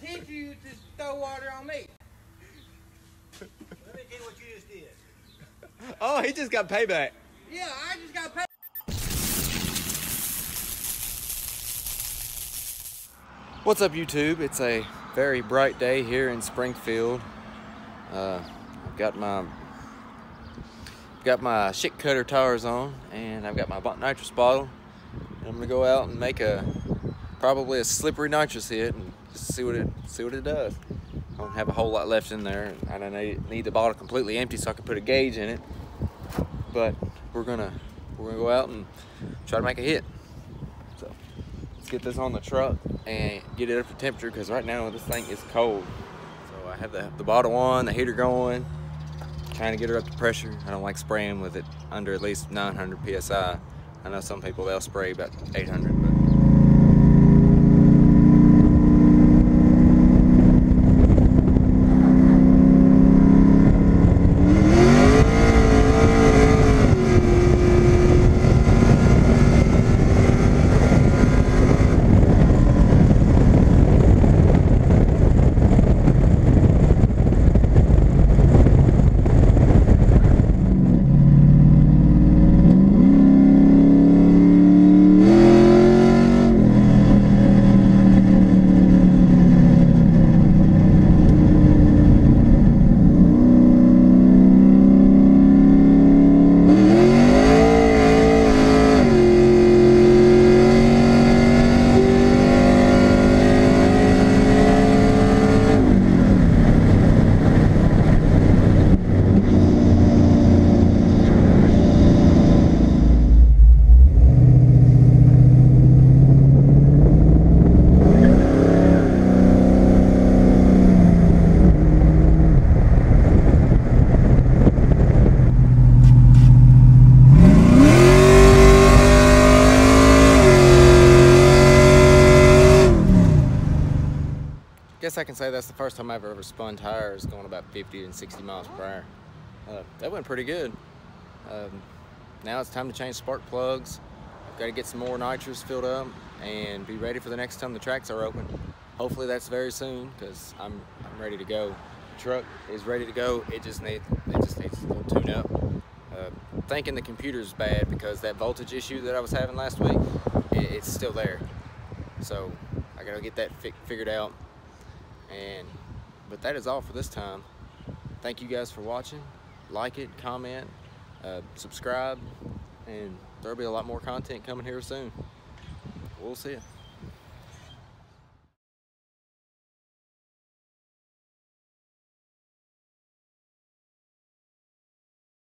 teach you to throw water on me. Let me tell you what you just did. Oh, he just got payback. Yeah, I just got paid. What's up, YouTube? It's a very bright day here in Springfield. I've got my shit cutter tires on, and I've got my nitrous bottle. And I'm gonna go out and make probably a slippery nitrous hit and just see what it does. I don't have a whole lot left in there. I don't need the bottle completely empty so I can put a gauge in it. But we're gonna go out and try to make a hit. So let's get this on the truck and get it up to temperature, because right now this thing is cold. So I have the bottle on, the heater going, trying to get her up to pressure. I don't like spraying with it under at least 900 psi. I know some people, they'll spray about 800, but I guess I can say that's the first time I've ever spun tires going about 50 and 60 miles per hour. That went pretty good. Now it's time to change spark plugs. I've got to get some more nitrous filled up and be ready for the next time the tracks are open. Hopefully that's very soon, because I'm ready to go. The truck is ready to go. It just needs a little tune up. Thinking the computer's bad because that voltage issue that I was having last week, it's still there. So I gotta get that figured out. But that is all for this time. Thank you guys for watching. Like it, comment, subscribe, and there'll be a lot more content coming here soon. We'll see you.